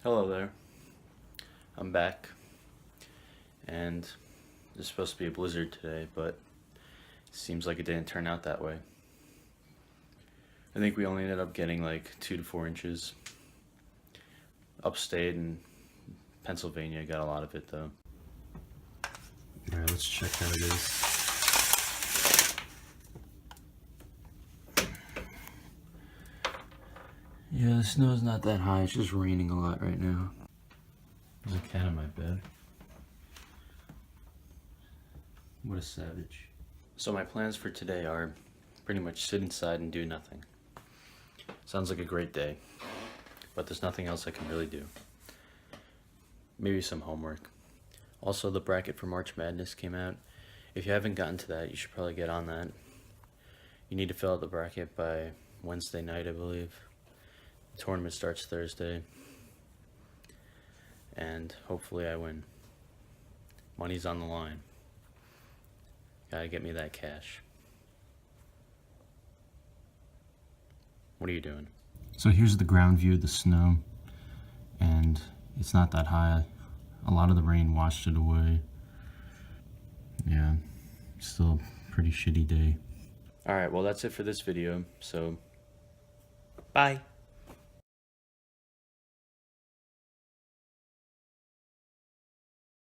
Hello there. I'm back, and there's supposed to be a blizzard today, but it seems like it didn't turn out that way. I think we only ended up getting like 2 to 4 inches. Upstate and Pennsylvania got a lot of it though. Alright, let's check how it is. Yeah, the snow's not that high, it's just raining a lot right now. There's a cat in my bed. What a savage. So my plans for today are pretty much sit inside and do nothing. Sounds like a great day, but there's nothing else I can really do. Maybe some homework. Also, the bracket for March Madness came out. If you haven't gotten to that, you should probably get on that. You need to fill out the bracket by Wednesday night, I believe. The tournament starts Thursday. And hopefully I win. Money's on the line. Gotta get me that cash. What are you doing? So here's the ground view of the snow, and it's not that high. A lot of the rain washed it away. Yeah, still a pretty shitty day. Alright, well that's it for this video, so bye!